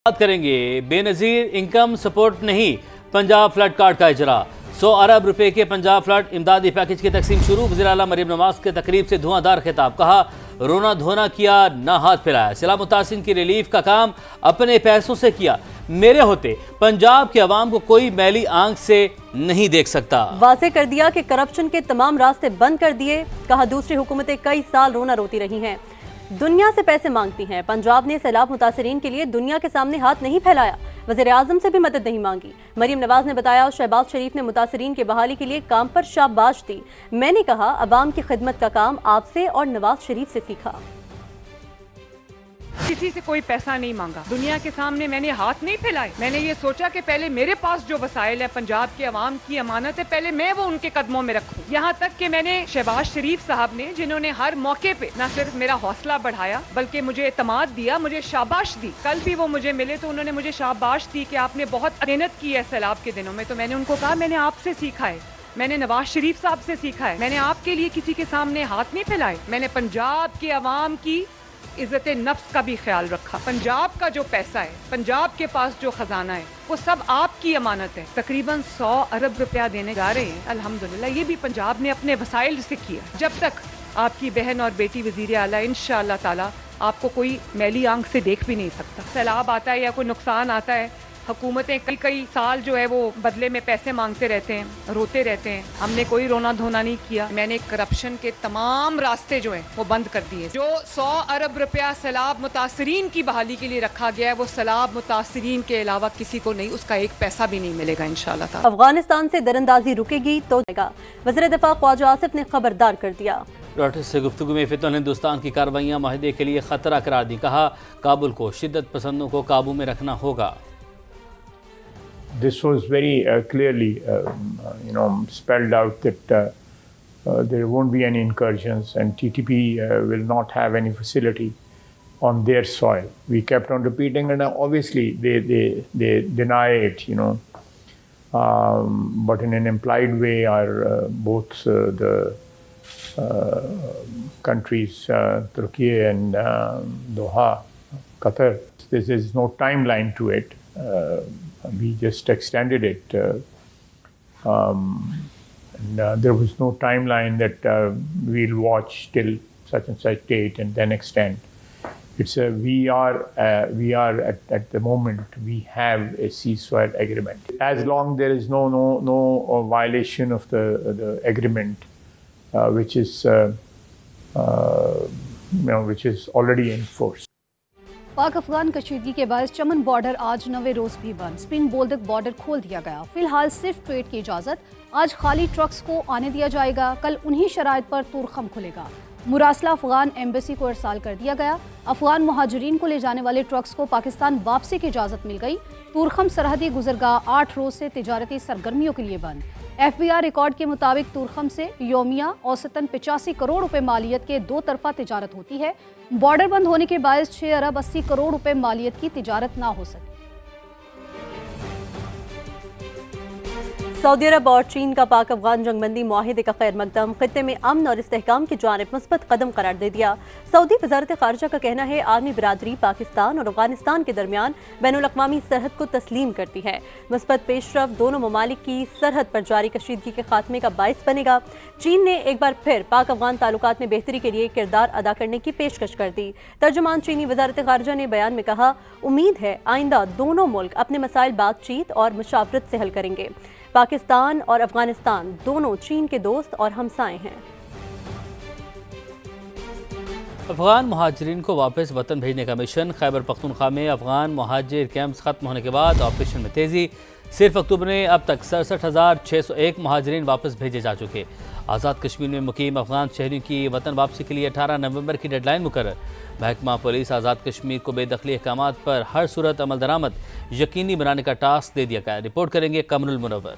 बात करेंगे Benazir income support नहीं, पंजाब फ्लड कार्ड का इजरा। 100 अरब रुपए के पंजाब फ्लड इमदादी पैकेज की तकसीम शुरू। वज़ीर आला मरीम नवाज के तकरीब से धुआंधार खिताब, कहा रोना धोना किया ना हाथ फैलाया, सैलाब मुतासिन की रिलीफ का काम अपने पैसों से किया, मेरे होते पंजाब के अवाम को कोई मैली आंख से नहीं देख सकता। वाज़ेह कर दिया कि करप्शन के तमाम रास्ते बंद कर दिए। कहा दूसरी हुकूमतें कई साल रोना रोती रही हैं, दुनिया से पैसे मांगती हैं। पंजाब ने सैलाब मुतासरीन के लिए दुनिया के सामने हाथ नहीं फैलाया, वज़ीर आज़म से भी मदद नहीं मांगी। मरीम नवाज ने बताया शहबाज शरीफ ने मुतासरीन की बहाली के लिए काम पर शाबाश दी। मैंने कहा अवाम की खिदमत का काम आपसे और नवाज शरीफ से सीखा। किसी से कोई पैसा नहीं मांगा, दुनिया के सामने मैंने हाथ नहीं फैलाए। मैंने ये सोचा कि पहले मेरे पास जो वसाइल है, पंजाब के अवाम की अमानत है, पहले मैं वो उनके कदमों में रखूं। यहाँ तक कि मैंने शहबाज शरीफ साहब ने, जिन्होंने हर मौके पे न सिर्फ मेरा हौसला बढ़ाया बल्कि मुझे एतमाद दिया, मुझे शाबाश दी। कल भी वो मुझे मिले तो उन्होंने मुझे शाबाश दी कि आपने बहुत मेहनत की है सैलाब के दिनों में। तो मैंने उनको कहा मैंने आपसे सीखा है, मैंने नवाज शरीफ साहब से सीखा है, मैंने आपके लिए किसी के सामने हाथ नहीं फैलाए। मैंने पंजाब के अवाम की इज्जत नफ्स का भी ख्याल रखा। पंजाब का जो पैसा है, पंजाब के पास जो खजाना है, वो सब आपकी अमानत है। तकरीबन 100 अरब रुपया देने जा रहे हैं अल्हम्दुलिल्लाह। ये भी पंजाब ने अपने वसाइल से किया। जब तक आपकी बहन और बेटी वजीर आला इंशाअल्लाह ताला आपको कोई मैली आंख से देख भी नहीं सकता। सैलाब आता है या कोई नुकसान आता है, हुकूमतें कई साल जो है वो बदले में पैसे मांगते रहते हैं, रोते रहते हैं। हमने कोई रोना धोना नहीं किया। मैंने करप्शन के तमाम रास्ते जो हैं वो बंद कर दिए। जो 100 अरब रुपया सैलाब मुतासरीन की बहाली के लिए रखा गया है, वो सैलाब मुतासरीन के अलावा किसी को नहीं, उसका एक पैसा भी नहीं मिलेगा इंशाअल्लाह। अफगानिस्तान से दरअंदाजी रुकेगी तो वज़ीर दिफा ख्वाजा आसिफ ने खबरदार कर दिया। रॉयटर्स से गुफ्तगू में फितौन हिंदुस्तान की कार्रवाइयाँ माहिदे के लिए खतरा करार दी। कहा काबुल को शिद्दत पसंदों को काबू में रखना होगा। This was very clearly, spelled out that there won't be any incursions and TTP will not have any facility on their soil. We kept on repeating, and obviously they deny it, but in an implied way are both the countries, Turkey and Doha, Qatar. There is no timeline to it. We just extended it, and there was no timeline that we'll watch till such and such date and then extend. It's we are at the moment we have a ceasefire agreement. As long there is no violation of the agreement, which is already in force. पाक अफगान कशीदगी के बायस चमन border आज 9वें रोज भी बंद। Spin बोल्दक border खोल दिया गया। फिलहाल सिर्फ ट्रेड की इजाजत। आज खाली ट्रक्स को आने दिया जाएगा। कल उन्हीं शराइत पर तुरखम खुलेगा। मुरासला अफगान एम्बेसी को इरसाल कर दिया गया। अफगान मुहाजिरीन को ले जाने वाले ट्रक्स को पाकिस्तान वापसी की इजाजत मिल गई। तुरखम सरहदी गुजरगाह 8 रोज से तिजारती सरगर्मियों के लिए बंद। FBI रिकॉर्ड के मुताबिक तुरखम से योमिया औसतन 85 करोड़ रुपए मालियत के 2 तरफा तिजारत होती है। बॉर्डर बंद होने के बायस 6 अरब 80 करोड़ रुपए मालियत की तिजारत ना हो सकी। सऊदी अरब और चीन का पाक अफगान जंगबंदी मुआहिदे का खैर मकदम खित्ते में अमन और इस्तेहकाम की जानिब मुस्बत कदम करार दे दिया। सऊदी वजारत खारजा का कहना है आलमी बिरादरी पाकिस्तान और अफगानिस्तान के दरमियान बैनुल अक़वामी सरहद को तस्लीम करती है। मुस्बत पेशरफ दोनों ममालिक की सरहद पर जारी कशीदगी के खात्मे का बाइस बनेगा। चीन ने एक बार फिर पाक अफगान ताल्लुकात में बेहतरी के लिए किरदार अदा करने की पेशकश कर दी। तर्जुमान चीनी वजारत खारजा ने बयान में कहा उम्मीद है आइंदा दोनों मुल्क अपने मसाइल बातचीत और मुशावरत से हल करेंगे। पाकिस्तान और अफगानिस्तान दोनों चीन के दोस्त और हमसाए हैं। अफगान मुहाजिरीन को वापस वतन भेजने का मिशन। खैबर पख्तूनख्वा में अफगान मुहाजिर कैंप्स खत्म होने के बाद ऑपरेशन में तेजी। सिर्फ अक्टूबर में अब तक 67,601 मुहाजिरीन वापस भेजे जा चुके। आज़ाद कश्मीर में मुकीम अफगान शहरियों की वतन वापसी के लिए 18 नवंबर की डेडलाइन मुकर्रर। महकमा पुलिस आज़ाद कश्मीर को बेदखली अहकामात पर हर सूरत अमल दरामद यकीनी बनाने का टास्क दे दिया गया। रिपोर्ट करेंगे कमरुल मुनव्वर।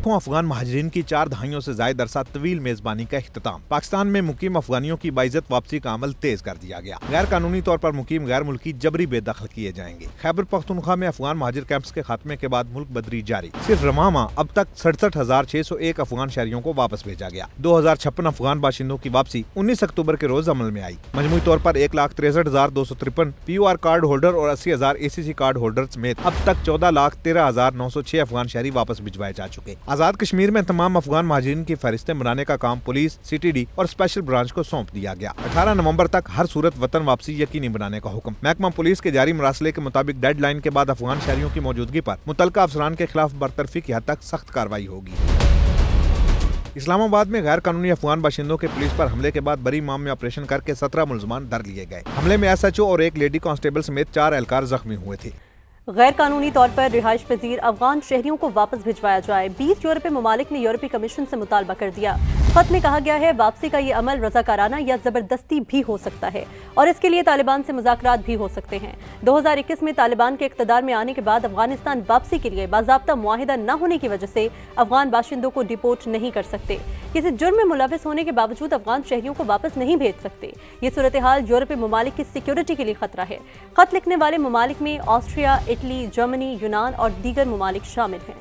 अफगान महाजरीन की 4 दहाइयों से ज्यादा अरसा तवील मेजबानी का इख्तिताम। पाकिस्तान में मुकीम अफगानियों की बाइज्जत वापसी का अमल तेज कर दिया गया। गैर कानूनी तौर पर मुकीम गैर मुल्की जबरी बेदखल किए जाएंगे। खैबर पख्तूनख्वा में अफगान महाजिर कैंप्स के खात्मे के बाद मुल्क बदरी जारी। सिर्फ रमामा अब तक 67,601 अफगान शहरियों को वापस भेजा गया। 2056 अफगान बाशिंदों की वापसी 19 अक्टूबर के रोज अमल में आई। मजमूई तौर पर 1,63,253 POR कार्ड होल्डर और 80,000 ACC कार्ड होल्डर समेत अब तक 14,13,906 अफगान शहरी वापस भिजवाए जा चुके। आजाद कश्मीर में तमाम अफगान महाजिरीन की फहरिस्तें बनाने का काम पुलिस, CTD और स्पेशल ब्रांच को सौंप दिया गया। 18 नवंबर तक हर सूरत वतन वापसी यकीनी बनाने का हुक्म। महकमा पुलिस के जारी मरासले के मुताबिक डेडलाइन के बाद अफगान शहरियों की मौजूदगी पर मुतल्लिका अफसरान के खिलाफ बरतरफी की हद तक सख्त कार्रवाई होगी। इस्लामाबाद में गैर कानूनी अफगान बाशिंदों के पुलिस पर हमले के बाद बरी माम में ऑपरेशन करके 17 मुलजमान धर लिए गए। हमले में SHO और एक लेडी कांस्टेबल समेत 4 एहलकार जख्मी हुए थे। गैर कानूनी तौर पर रिहाइश पजीर अफगान शहरियों को वापस भिजवाया जाए। 20 यूरोपीय ममालिक ने यूरोपीय कमीशन से मुतालबा कर दिया। खत में कहा गया है वापसी का ये अमल रजाकाराना या जबरदस्ती भी हो सकता है और इसके लिए तालिबान से मुज़ाकरात भी हो सकते हैं। 2021 में तालिबान के इक़्तिदार में आने के बाद अफगानिस्तान वापसी के लिए बाज़ाब्ता मुआहिदा न होने की वजह से अफगान बाशिंदों को डिपोर्ट नहीं कर सकते। किसी जुर्म में मुलविस होने के बावजूद अफगान शहरियों को वापस नहीं भेज सकते। ये सूरत हाल यूरोपीय ममालिक की सिक्योरिटी के लिए खतरा है। खत लिखने वाले ममालिक में ऑस्ट्रिया, इटली, जर्मनी, यूनान और दीगर ममालिक शामिल हैं।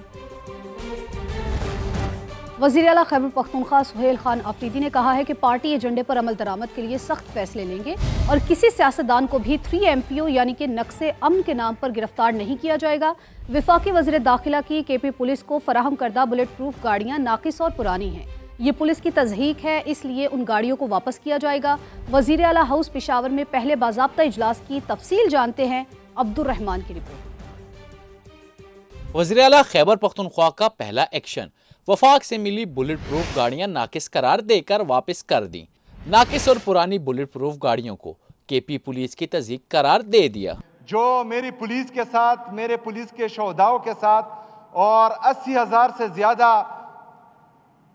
वज़ीर आला खैबर पख्तूनख्वा सुहेल खान अफरीदी ने कहा है कि पार्टी एजेंडे पर अमल दरामद के लिए सख्त फैसले लेंगे और किसी सियासतदान को भी 3 MPO यानी कि नक्शे अमन के नाम पर गिरफ्तार नहीं किया जाएगा। विफाकी वज़ीर दाखिला की KP पुलिस को फराहम करदा बुलेट प्रूफ गाड़ियाँ नाकिस और पुरानी हैं। ये पुलिस की तज़हीक है, इसलिए उन गाड़ियों को वापस किया जाएगा। वज़ीर आला हाउस पेशावर में पहले बाज़ाब्ता इजलास की तफसील जानते हैं अब्दुल रहमान की रिपोर्ट। वज़ीर आला खैबर पख्तूनख्वा का पहला एक्शन वफाक से मिली बुलेट प्रूफ गाड़ियां नाकिस करार देकर वापस कर दी। नाकिस और पुरानी बुलेट प्रूफ गाड़ियों को KP पुलिस की तज़हीक करार दे दिया। जो मेरी पुलिस के साथ, मेरे पुलिस के शोहदाओं के साथ और 80,000 से ज्यादा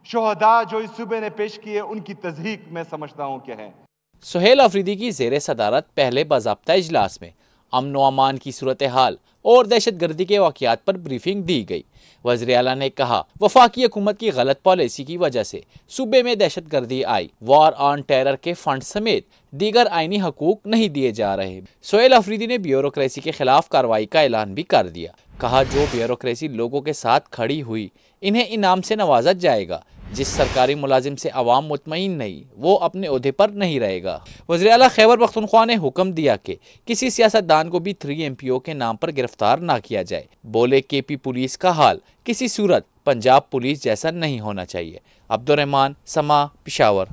शोहदा जो इस सूबे ने पेश किए, उनकी तज़हीक मैं समझता हूँ कि है। सुहेल अफरीदी की ज़ेर सदारत पहले बाज़ाब्ता इजलास में अमन व अमान की सूरत हाल और दहशत गर्दी के वाक़यात पर ब्रीफिंग दी गई। वज़ीर आला ने कहा वफाकी हुकूमत की गलत पॉलिसी की वजह से सूबे में दहशत गर्दी आई। वॉर ऑन टेरर के फंड समेत दीगर आईनी हकूक नहीं दिए जा रहे। सुहेल अफरीदी ने ब्यूरोक्रेसी के खिलाफ कार्रवाई का ऐलान भी कर दिया। कहा जो ब्यूरोक्रेसी लोगों के साथ खड़ी हुई इन्हें इनाम से नवाजा जाएगा। जिस सरकारी मुलाजिम से अवाम मुतमईन नहीं वो अपने ओहदे पर नहीं रहेगा। वज़ीर आला खैबर पख्तूनख्वा ने हुक्म दिया कि किसी सियासतदान को भी 3 MPO के नाम पर गिरफ्तार ना किया जाए। बोले KP पुलिस का हाल किसी सूरत पंजाब पुलिस जैसा नहीं होना चाहिए। अब्दुल रहमान, समा, पेशावर।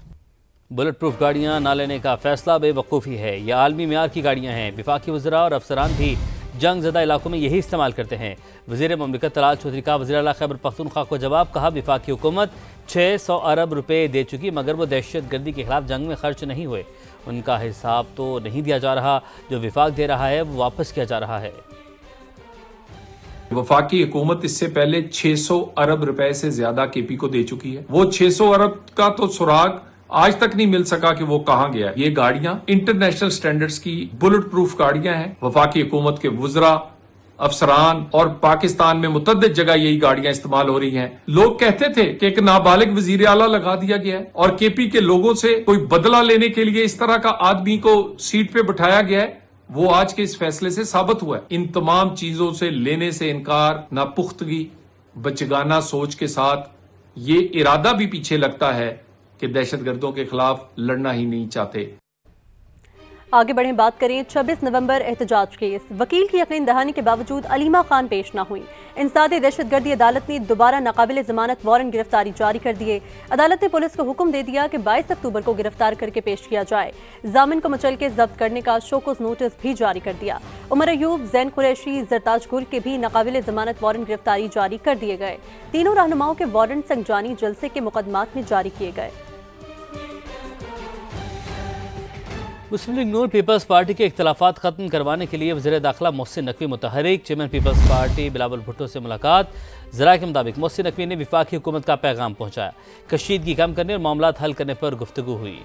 बुलेट प्रूफ गाड़ियाँ ना लेने का फैसला बेवकूफ़ी है। यह आलमी मियार की गाड़ियाँ हैं। विफाकी वज़रा और अफसरान भी जंग ज़दा इलाकों में यही इस्तेमाल करते हैं। वज़ीर ममलिकत तलाल चौधरी का वज़ीर आला खैबर पख्तूनख्वा को जवाब। कहा विफाकी हुकूमत 600 अरब रुपए दे चुकी मगर वो दहशत गर्दी के खिलाफ जंग में खर्च नहीं हुए। उनका हिसाब तो नहीं दिया जा रहा, जो विफाक दे रहा है वो वापस किया जा रहा है। वफाकी हुकूमत इससे पहले 600 अरब रुपए से ज्यादा KP को दे चुकी है। वो 600 अरब का तो सुराग आज तक नहीं मिल सका कि वो कहाँ गया। ये गाड़ियां इंटरनेशनल स्टैंडर्ड्स की बुलेट प्रूफ गाड़ियां हैं। वफाकी हुकूमत के वुज़रा, अफसरान और पाकिस्तान में मुतअद्दिद जगह यही गाड़ियां इस्तेमाल हो रही हैं। लोग कहते थे कि एक नाबालिग वजीर आला लगा दिया गया है और KP के लोगों से कोई बदला लेने के लिए इस तरह का आदमी को सीट पे बिठाया गया है। वो आज के इस फैसले से साबित हुआ है। इन तमाम चीजों से लेने से इनकार, नापुख्तगी, बचगाना सोच के साथ ये इरादा भी पीछे लगता है कि दहशतगर्दों के खिलाफ लड़ना ही नहीं चाहते। आगे बढ़ें, बात करें 26 नवंबर एहतजाज केस। वकील की यकीन दहानी के बावजूद अलीमा खान पेश न हुई। इंसदाद दहशतगर्दी अदालत ने दोबारा नाकाबिल जमानत वारंट गिरफ्तारी जारी कर दिए। अदालत ने पुलिस को हुक्म दे दिया कि 22 अक्टूबर को गिरफ्तार करके पेश किया जाए। जामिन को मचल के जब्त करने का शोकस नोटिस भी जारी कर दिया। उमर अयूब, जैन कुरैशी, जरताज गुल के भी नाकाबिल जमानत वारंट गिरफ्तारी जारी कर दिए गए। तीनों रहनुमाओं के वारंट संजानी जलसे के मुकदमात में जारी किए गए। मुस्लिम लीग नून पीपल्स पार्टी के इख्तलाफात खत्म करवाने के लिए वज़ीर दाखिला मोहसिन नकवी मुतहरिक। चेयरमैन पीपल्स पार्टी बिलावल भुट्टो से मुलाकात। ज़राए के मुताबिक मोहसिन नकवी ने विफाकी हुकूमत का पैगाम पहुंचाया। कशीदगी कम करने और मामलात हल करने पर गुफ्तगू हुई।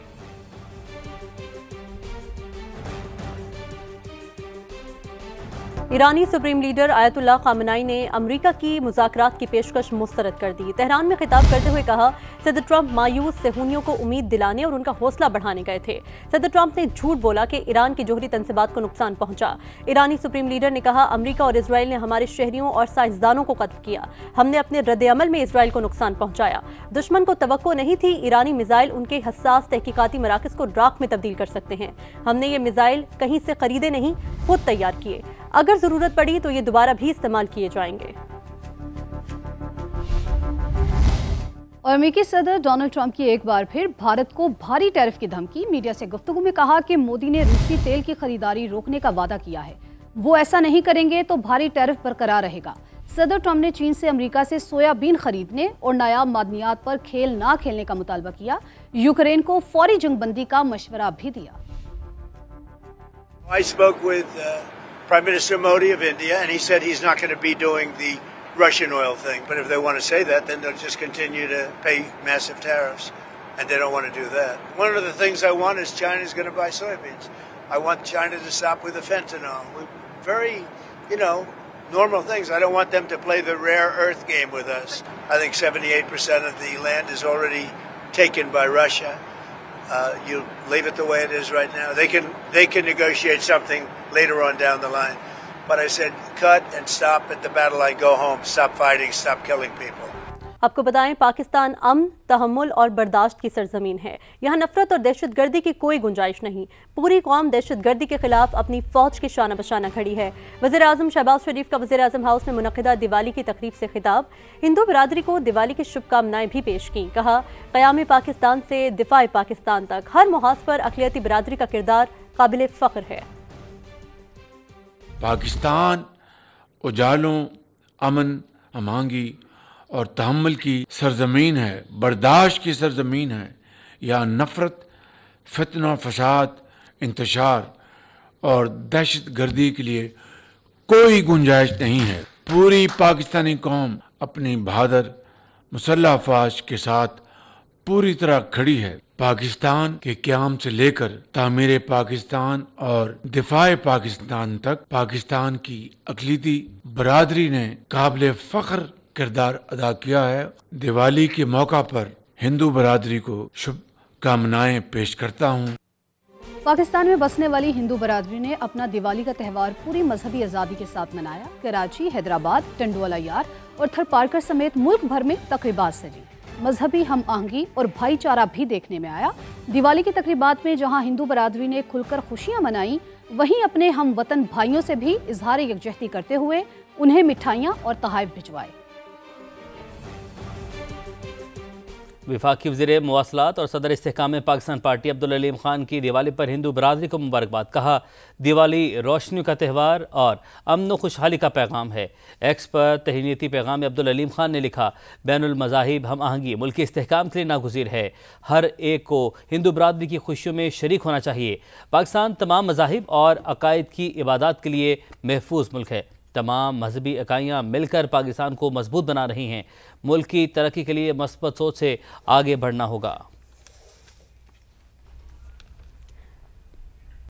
ईरानी सुप्रीम लीडर आयतुल्लाह खामनाई ने अमेरिका की मुज़ाकरात की पेशकश मुस्तरद कर दी। तेहरान में खिताब करते हुए कहा, सदर ट्रंप मायूस सेहूनियों को उम्मीद दिलाने और उनका हौसला बढ़ाने गए थे। सदर ट्रंप ने झूठ बोला कि ईरान के जोहरी तंसीबात को नुकसान पहुंचा। ईरानी सुप्रीम लीडर ने कहा, अमेरिका और इसराइल ने हमारे शहरियों और साइंसदानों को कत्ल किया। हमने अपने रद्द-ए-अमल में इसराइल को नुकसान पहुंचाया। दुश्मन को तवक्को नहीं थी ईरानी मिसाइल उनके हसास तहकीकाती मराकज़ को राख में तब्दील कर सकते हैं। हमने ये मिसाइल कहीं से खरीदे नहीं, खुद तैयार किए। अगर जरूरत पड़ी तो ये दोबारा भी इस्तेमाल किए जाएंगे। और अमेरिकी सदर डोनाल्ड ट्रंप की एक बार फिर भारत को भारी टैरिफ की धमकी। मीडिया से गुफ्तगू में कहा कि मोदी ने रूसी तेल की खरीदारी रोकने का वादा किया है, वो ऐसा नहीं करेंगे तो भारी टैरिफ बरकरार रहेगा। सदर ट्रंप ने चीन से अमेरिका से सोयाबीन खरीदने और नायाब मादनियात पर खेल ना खेलने का मुतालबा किया। यूक्रेन को फौरी जंगबंदी का मशवरा भी दिया। I spoke with Prime Minister Modi of India, and he said he's not going to be doing the Russian oil thing. But if they want to say that, then they'll just continue to pay massive tariffs, and they don't want to do that. One of the things I want is China's going to buy soybeans. I want China to stop with the fentanyl. Very, normal things. I don't want them to play the rare earth game with us. I think 78% of the land is already taken by Russia. You leave it the way it is right now. They can negotiate something later on down the line. But I said, cut and stop at the battle line, go home, stop fighting, stop killing people. आपको बताएं, पाकिस्तान अमन, तहम्मुल और बर्दाश्त की सरजमीन है। यहाँ नफरत और दहशतगर्दी की कोई गुंजाइश नहीं। पूरी कौम दहशतगर्दी के खिलाफ अपनी फौज के शाना बशाना खड़ी है। वज़ीर आज़म शहबाज शरीफ का वज़ीर आज़म हाउस में मुनक़िदा दिवाली की तकरीब से खिताब। हिंदू बिरादरी को दिवाली की शुभकामनाएं भी पेश की। कहा, क़याम पाकिस्तान से दिफ़ाए पाकिस्तान तक हर मुहाज पर अक़लियती बिरादरी का किरदार काबिल फ़ख्र है। पाकिस्तान उजालों, अमन, अमांगी और तहम्मुल की सरजमीन है, बर्दाश्त की सरजमीन है। यहाँ नफ़रत, फितना, फसाद, इंतशार और दहशत गर्दी के लिए कोई गुंजाइश नहीं है। पूरी पाकिस्तानी कौम अपनी बहादुर मुसल्लह अफ़वाज के साथ पूरी तरह खड़ी है। पाकिस्तान के क़याम से लेकर तामीर पाकिस्तान और दिफाए पाकिस्तान तक पाकिस्तान की अक़लीती बरादरी ने काबिल फ़ख्र किरदार अदा किया है। दिवाली के मौका पर हिंदू बरादरी को शुभकामनाएं पेश करता हूँ। पाकिस्तान में बसने वाली हिंदू बरादरी ने अपना दिवाली का त्यौहार पूरी मजहबी आज़ादी के साथ मनाया। कराची, हैदराबाद, टंडोला यार और थरपारकर समेत मुल्क भर में तकरीबात सजी। मजहबी हम आहंगी और भाईचारा भी देखने में आया। दिवाली की तकरीबात में जहां हिंदू बरादरी ने खुलकर खुशियां मनाई, वहीं अपने हम वतन भाइयों से भी इजहार यकजहती करते हुए उन्हें मिठाइयां और तोहफे भिजवाए। वफाकी वज़ीर मवासलात और सदर इस्तेहकाम पाकिस्तान पार्टी अब्दुल अलीम खान की दिवाली पर हिंदू बरादरी को मुबारकबाद। कहा, दिवाली रोशनी का त्यौहार और अमन व खुशहाली का पैगाम है। एक्स पर तहनीती पैगाम में अब्दुल अलीम खान ने लिखा, बैनुल मज़ाहिब हम आहंगी मुल्क के इस्तेहकाम के लिए नागुज़ीर है। हर एक को हिंदू बरादरी की खुशियों में शरीक होना चाहिए। पाकिस्तान तमाम मज़ाहिब और अकायद की इबादत के लिए महफूज मुल्क है। तमाम मजहबी इकाइयाँ मिलकर पाकिस्तान को मजबूत बना रही हैं। मुल्क की तरक्की के लिए मस्बत सोच से आगे बढ़ना होगा।